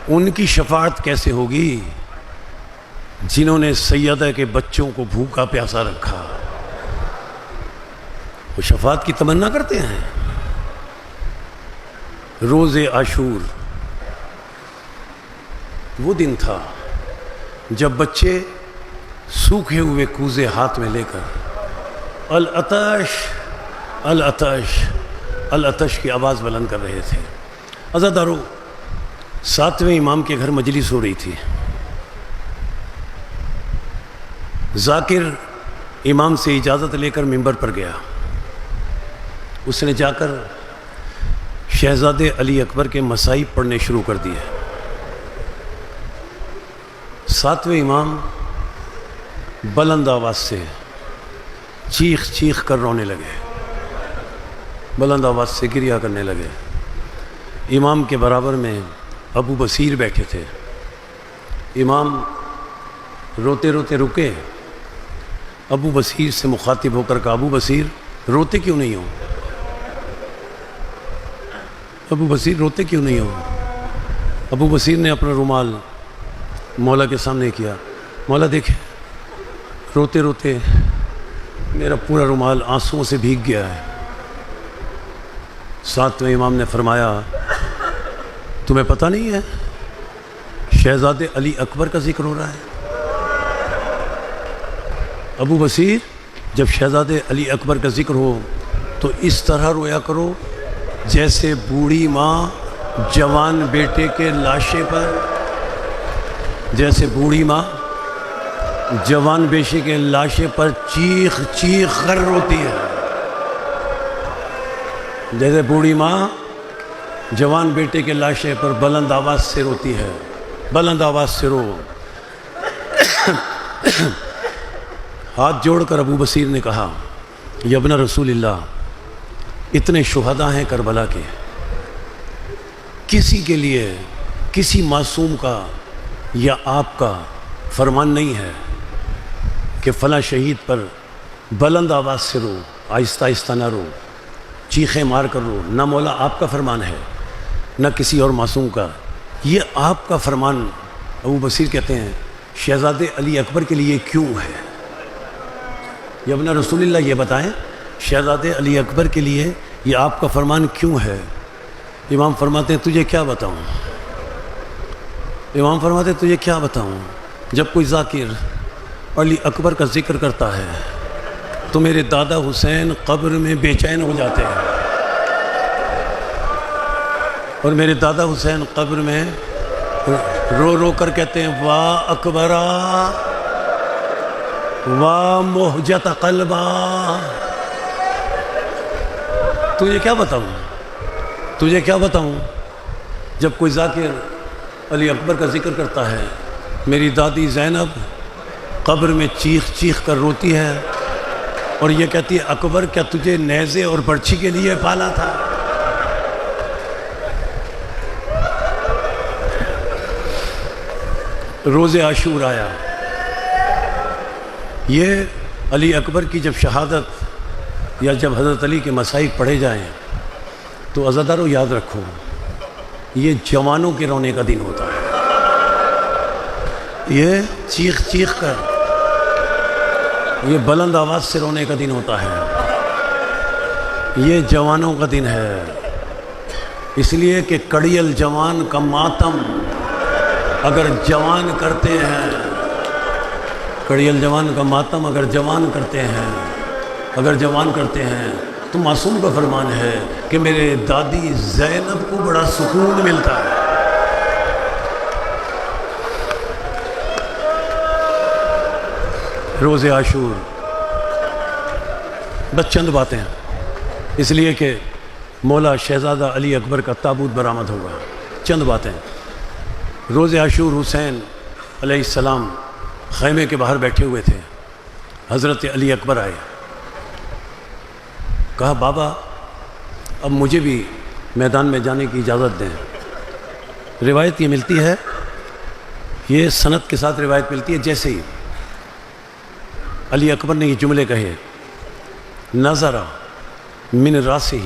ان کی شفاعت کیسے ہوگی جنہوں نے سیدہ کے بچوں کو بھوکا پیاسا رکھا؟ وہ شفاعت کی تمنا کرتے ہیں۔ روز عاشور وہ دن تھا جب بچے سوکھے ہوئے کوزے ہاتھ میں لے کر العطش العطش العطش کی آواز بلند کر رہے تھے۔ عزادارو، 7ویں امام کے گھر مجلس ہو رہی تھی۔ ذاکر امام سے اجازت لے کر ممبر پر گیا۔ اس نے جا کر شہزادے علی اکبر کے مصائب پڑھنے شروع کر دیے۔ 7ویں امام بلند آواز سے چیخ چیخ کر رونے لگے، بلند آواز سے گریہ کرنے لگے۔ امام کے برابر میں ابو بصیر بیٹھے تھے۔ امام روتے روتے رکے، ابو بصیر سے مخاطب ہو کر کہا، ابو بصیر روتے کیوں نہیں ہو؟ ابو بصیر روتے کیوں نہیں ہو؟ ابو بصیر نے اپنا رومال مولا کے سامنے کیا۔ مولا دیکھیں، روتے روتے میرا پورا رومال آنسوؤں سے بھیگ گیا ہے۔ 7ویں امام نے فرمایا، تمہیں پتہ نہیں ہے شہزادے علی اکبر کا ذکر ہو رہا ہے؟ ابو بصیر، جب شہزادے علی اکبر کا ذکر ہو تو اس طرح رویا کرو جیسے بوڑھی ماں جوان بیٹے کے لاشے پر، جیسے بوڑھی ماں جوان بیٹے کے لاشے پر چیخ چیخ کر روتی ہے، جیسے بوڑھی ماں جوان بیٹے کے لاشے پر بلند آواز سے روتی ہے۔ بلند آواز سے رو۔ ہاتھ جوڑ کر ابو بصیر نے کہا، یا ابن رسول اللہ، اتنے شہداء ہیں کربلا کے، کسی کے لیے کسی معصوم کا یا آپ کا فرمان نہیں ہے کہ فلاں شہید پر بلند آواز سے رو، آہستہ آہستہ نہ رو، چیخیں مار کر رو۔ نہ مولا آپ کا فرمان ہے نہ کسی اور معصوم کا، یہ آپ کا فرمان۔ ابو بصیر کہتے ہیں شہزادے علی اکبر کے لیے کیوں ہے؟ یا ابن رسول اللہ، یہ بتائیں شہزادے علی اکبر کے لیے یہ آپ کا فرمان کیوں ہے؟ امام فرماتے ہیں تجھے کیا بتاؤں؟ امام فرماتے ہیں تجھے کیا بتاؤں؟ جب کوئی ذاکر علی اکبر کا ذکر کرتا ہے تو میرے دادا حسین قبر میں بے چین ہو جاتے ہیں، اور میرے دادا حسین قبر میں رو رو کر کہتے ہیں، واہ اکبرا واہ مہجت قلبا۔ تجھے کیا بتاؤں؟ تجھے کیا بتاؤں؟ جب کوئی ذاکر علی اکبر کا ذکر کرتا ہے، میری دادی زینب قبر میں چیخ چیخ کر روتی ہے اور یہ کہتی ہے، اکبر کیا تجھے نیزے اور برچھی کے لیے پالا تھا؟ روز عاشور آیا، یہ علی اکبر کی جب شہادت یا جب حضرت علی کے مصائب پڑھے جائیں تو عزادارو یاد رکھو، یہ جوانوں کے رونے کا دن ہوتا ہے۔ یہ چیخ چیخ کر، یہ بلند آواز سے رونے کا دن ہوتا ہے، یہ جوانوں کا دن ہے۔ اس لیے کہ کڑی الجوان کا ماتم اگر جوان کرتے ہیں، کڑی الجوان کا ماتم اگر جوان کرتے ہیں، اگر جوان کرتے ہیں تو معصوم کا فرمان ہے کہ میرے دادی زینب کو بڑا سکون ملتا ہے۔ روز عاشور، بس چند باتیں ہیں، اس لیے کہ مولا شہزادہ علی اکبر کا تابوت برآمد ہوگا۔ چند باتیں۔ روز عاشور حسین علیہ السلام خیمے کے باہر بیٹھے ہوئے تھے، حضرت علی اکبر آئے، کہا بابا اب مجھے بھی میدان میں جانے کی اجازت دیں۔ روایت یہ ملتی ہے، یہ سند کے ساتھ روایت ملتی ہے، جیسے ہی علی اکبر نے یہ جملے کہے، نظر من راسہ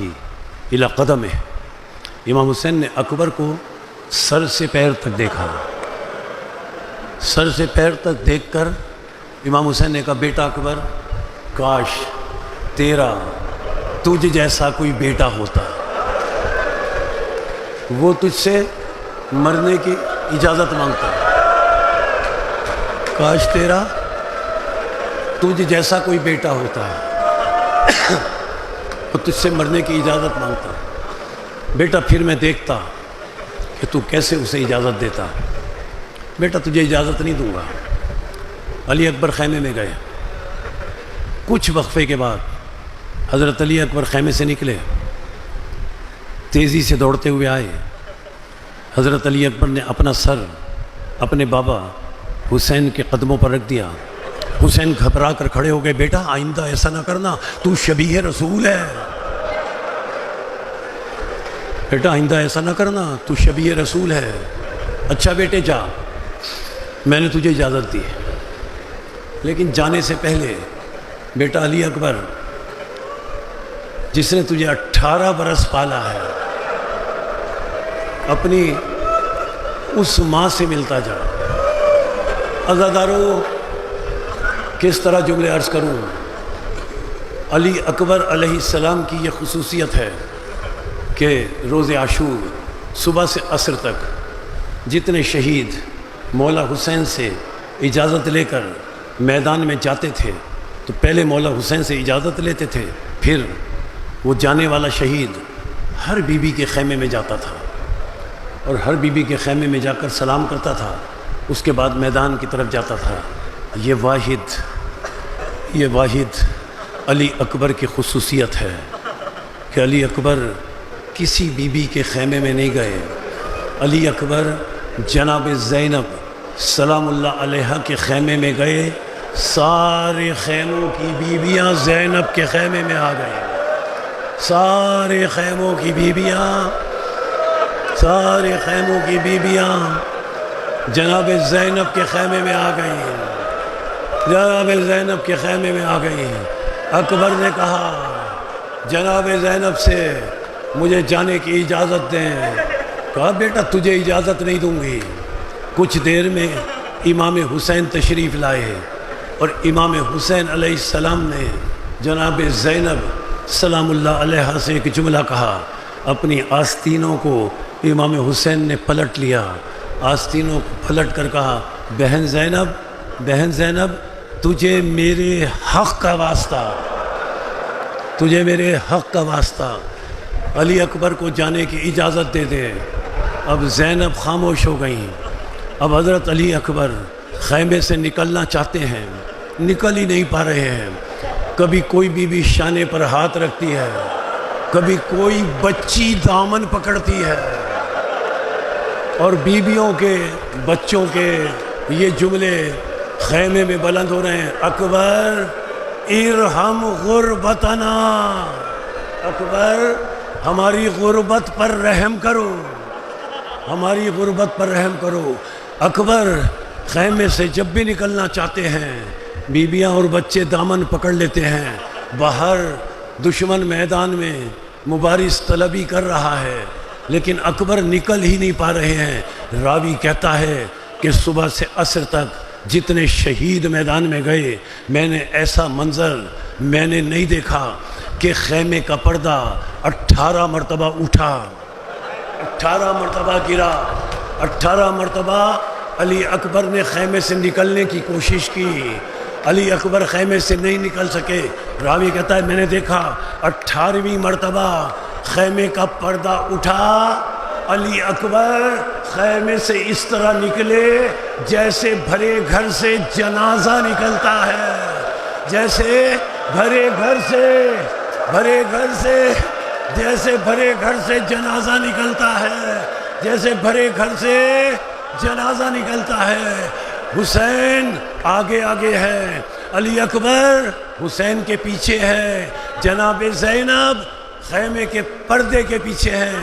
الی قدمہ، امام حسین نے اکبر کو سر سے پیر تک دیکھا. سر سے پیر تک دیکھ کر امام حسین نے کہا بیٹا اکبر کاش تیرا تجھ جیسا کوئی بیٹا ہوتا، وہ تجھ سے مرنے کی اجازت مانگتا. کاش تیرا تجھ جیسا کوئی بیٹا ہوتا وہ تجھ سے مرنے کی اجازت مانگتا. بیٹا پھر میں دیکھتا کہ تو کیسے اسے اجازت دیتا. بیٹا تجھے اجازت نہیں دوں گا. علی اکبر خیمے میں گئے. کچھ وقفے کے بعد حضرت علی اکبر خیمے سے نکلے، تیزی سے دوڑتے ہوئے آئے. حضرت علی اکبر نے اپنا سر اپنے بابا حسین کے قدموں پر رکھ دیا. حسین گھبرا کر کھڑے ہو گئے. بیٹا آئندہ ایسا نہ کرنا، تو شبیہ رسول ہے. بیٹا آئندہ ایسا نہ کرنا، تو شبیہ رسول ہے. اچھا بیٹے جا، میں نے تجھے اجازت دی، لیکن جانے سے پہلے بیٹا علی اکبر جس نے تجھے 18 برس پالا ہے، اپنی اس ماں سے ملتا جا. عزادارو کس طرح جملے عرض کروں. علی اکبر علیہ السلام کی یہ خصوصیت ہے کہ روز عاشور صبح سے عصر تک جتنے شہید مولا حسین سے اجازت لے کر میدان میں جاتے تھے تو پہلے مولا حسین سے اجازت لیتے تھے، پھر وہ جانے والا شہید ہر بی بی کے خیمے میں جاتا تھا اور ہر بی بی کے خیمے میں جا کر سلام کرتا تھا. اس کے بعد میدان کی طرف جاتا تھا. یہ واحد علی اکبر کی خصوصیت ہے کہ علی اکبر کسی بی بی کے خیمے میں نہیں گئے. علی اکبر جناب زینب سلام اللہ علیہا کے خیمے میں گئے. سارے خیموں کی بیویاں زینب کے خیمے میں آ گئے. سارے خیموں کی بیویاں جناب زینب کے خیمے میں آ گئی. جناب زینب کے خیمے میں آ گئی. اکبر نے کہا جناب زینب سے مجھے جانے کی اجازت دیں. کہا بیٹا تجھے اجازت نہیں دوں گی. کچھ دیر میں امام حسین تشریف لائے اور امام حسین علیہ السلام نے جناب زینب سلام اللہ علیہ سے ایک جملہ کہا. اپنی آستینوں کو امام حسین نے پلٹ لیا. آستینوں کو پلٹ کر کہا بہن زینب تجھے میرے حق کا واسطہ علی اکبر کو جانے کی اجازت دے دے. اب زینب خاموش ہو گئیں. اب حضرت علی اکبر خیمے سے نکلنا چاہتے ہیں، نکل ہی نہیں پا رہے ہیں. کبھی کوئی بیوی شانے پر ہاتھ رکھتی ہے، کبھی کوئی بچی دامن پکڑتی ہے، اور بیویوں کے بچوں کے یہ جملے خیمے میں بلند ہو رہے ہیں. اکبر ارحم غربتنا، اکبر ہماری غربت پر رحم کرو، ہماری غربت پر رحم کرو. اکبر خیمے سے جب بھی نکلنا چاہتے ہیں بیویاں اور بچے دامن پکڑ لیتے ہیں. باہر دشمن میدان میں مبارز طلبی کر رہا ہے لیکن اکبر نکل ہی نہیں پا رہے ہیں. راوی کہتا ہے کہ صبح سے عصر تک جتنے شہید میدان میں گئے میں نے ایسا منظر میں نے نہیں دیکھا کہ خیمے کا پردہ 18 مرتبہ اٹھا، 18 مرتبہ گرا. 18 مرتبہ علی اکبر نے خیمے سے نکلنے کی کوشش کی. علی اکبر خیمے سے نہیں نکل سکے. راوی کہتا ہے میں نے دیکھا 18ویں مرتبہ خیمے کا پردہ اٹھا. علی اکبر خیمے سے اس طرح نکلے جیسے بھرے گھر سے جنازہ نکلتا ہے، جیسے بھرے گھر سے جنازہ نکلتا ہے، جیسے بھرے گھر سے جنازہ نکلتا ہے. حسین آگے ہے، علی اکبر حسین کے پیچھے ہے، جناب زینب خیمے کے پردے کے پیچھے ہے.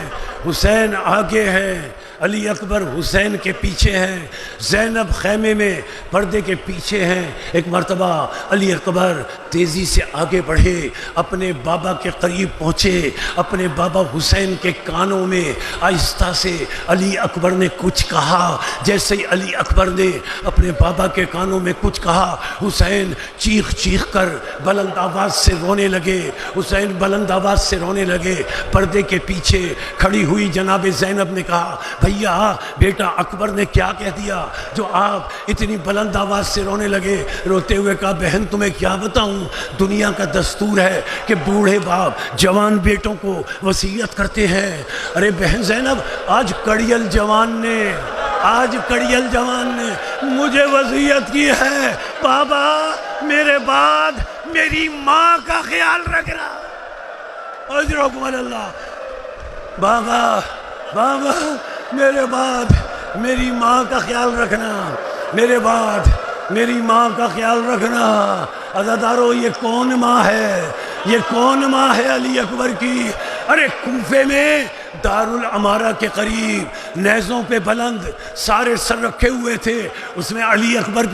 حسین آگے ہے، علی اکبر حسین کے پیچھے ہیں، زینب خیمے میں پردے کے پیچھے ہیں۔ ایک مرتبہ علی اکبر تیزی سے آگے بڑھے، اپنے بابا کے قریب پہنچے، اپنے بابا حسین کے کانوں میں آہستہ سے علی اکبر نے کچھ کہا۔ جیسے ہی علی اکبر نے اپنے بابا کے کانوں میں کچھ کہا، حسین چیخ چیخ کر بلند آواز سے رونے لگے، حسین بلند آواز سے رونے لگے۔ پردے کے پیچھے کھڑی ہوئی جناب زینب نے کہا، بھیا بیٹا اکبر نے کیا کہہ دیا جو آپ اتنی بلند آواز سے رونے لگے؟ روتے ہوئے کہا، بہن تمہیں کیا بتاؤں، دنیا کا دستور ہے کہ بوڑھے باپ جوان بیٹوں کو وصیت کرتے ہیں۔ ارے بہن زینب، آج کڑیل جوان نے مجھے وصیت کی ہے، بابا میرے بعد میری ماں کا خیال رکھنا، اجرکم اللہ۔ بابا میرے بعد میری ماں کا خیال رکھنا، میرے بعد میری ماں کا خیال رکھنا۔ عزادارو، یہ کون ماں ہے؟ یہ کون ماں ہے علی اکبر کی؟ ارے کوفے میں دارالعمارہ کے قریب نیزوں پہ بلند سارے سر رکھے ہوئے تھے، اس میں علی اکبر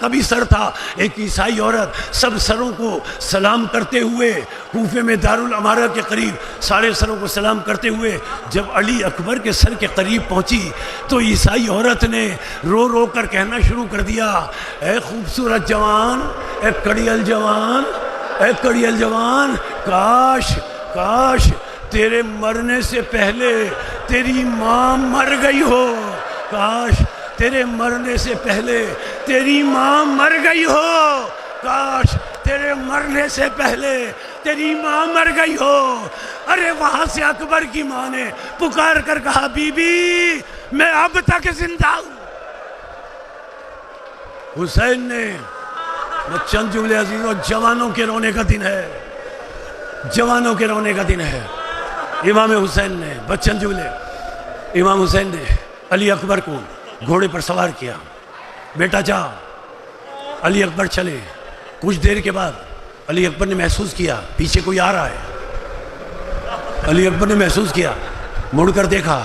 کا بھی سر تھا۔ ایک عیسائی عورت سب سروں کو سلام کرتے ہوئے کوفے میں دارالعمارہ کے قریب سارے سروں کو سلام کرتے ہوئے جب علی اکبر کے سر کے قریب پہنچی تو عیسائی عورت نے رو رو کر کہنا شروع کر دیا، اے خوبصورت جوان، اے کڑیل جوان، اے کڑیل جوان، کاش تیرے مرنے سے پہلے تیری ماں مر گئی ہو، کاش تیرے مرنے سے پہلے تیری ماں مر گئی ہو، کاش تیرے مرنے سے پہلے تیری ماں مر گئی ہو۔ ارے وہاں سے اکبر کی ماں نے پکار کر کہا، بی بی میں اب تک زندہ ہوں۔ حسین نے چند جملے عزیزوں، جوانوں کے رونے کا دن ہے، جوانوں کے رونے کا دن ہے۔ امام حسین نے بچن جملے، امام حسین نے علی اکبر کو گھوڑے پر سوار کیا، بیٹا جا۔ علی اکبر چلے، کچھ دیر کے بعد علی اکبر نے محسوس کیا پیچھے کوئی آ رہا ہے۔ علی اکبر نے محسوس کیا، مڑ کر دیکھا،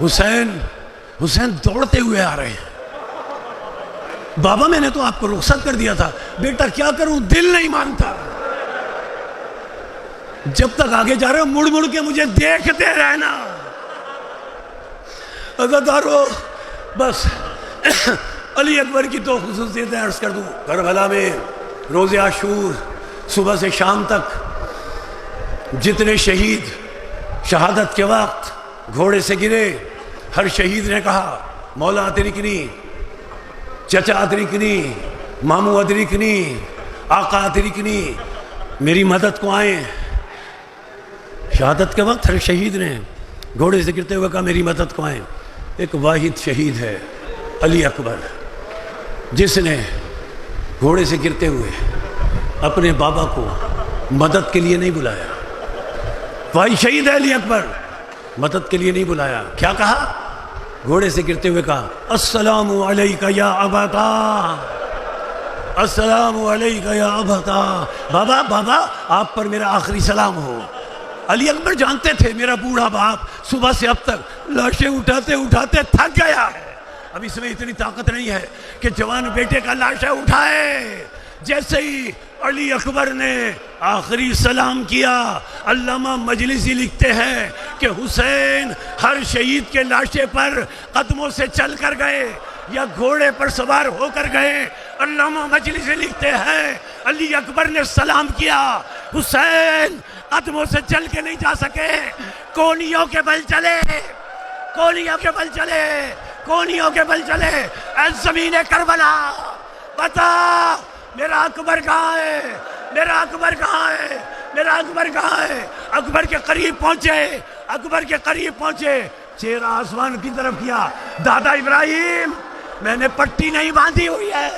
حسین دوڑتے ہوئے آ رہے ہیں۔ بابا میں نے تو آپ کو رخصت کر دیا تھا، بیٹا کیا کروں، دل نہیں مانتا، جب تک آگے جا رہے ہو مڑ مڑ کے مجھے دیکھتے رہنا۔ عزادارو، بس علی اکبر کی تو خصوصیتیں عرض کر دوں۔ کربلا میں روز عاشور صبح سے شام تک جتنے شہید شہادت کے وقت گھوڑے سے گرے، ہر شہید نے کہا، مولا ادرکنی، چچا ادرکنی، ماموں ادرکنی، آقا ادرکنی، میری مدد کو آئیں۔ شہادت کے وقت ہر شہید نے گھوڑے سے گرتے ہوئے کہا، میری مدد کو آئیں۔ ایک واحد شہید ہے علی اکبر، جس نے گھوڑے سے گرتے ہوئے اپنے بابا کو مدد کے لیے نہیں بلایا۔ واحد شہید ہے علی اکبر، مدد کے لیے نہیں بلایا۔ کیا کہا؟ گھوڑے سے گرتے ہوئے کہا، السلام علیکہ یا ابتا، السلام علیکہ یا ابتا، بابا آپ پر میرا آخری سلام ہو۔ علی اکبر جانتے تھے میرا بوڑھا باپ صبح سے اب تک لاشیں اٹھاتے اٹھاتے تھک گیا ہے، اب اس میں اتنی طاقت نہیں ہے کہ جوان بیٹے کا لاشیں اٹھائے۔ جیسے ہی علی اکبر نے آخری سلام کیا، علامہ مجلسی لکھتے ہیں کہ حسین ہر شہید کے لاشے پر قدموں سے چل کر گئے یا گھوڑے پر سوار ہو کر گئے۔ علامہ مجلسی لکھتے ہیں علی اکبر نے سلام کیا، حسین قدموں سے چل کے نہیں جا سکے، کونیوں کے بل چلے، کونیوں کے بل چلے، کونیوں کے بل چلے۔ اے زمین کربلا، بتا میرا اکبر کہاں ہے، میرا اکبر کہاں ہے، میرا اکبر کہاں ہے؟ اکبر کے قریب پہنچے، اکبر کے قریب پہنچے، چہرہ آسمان کی طرف کیا، دادا ابراہیم میں نے پٹی نہیں باندھی ہوئی ہے،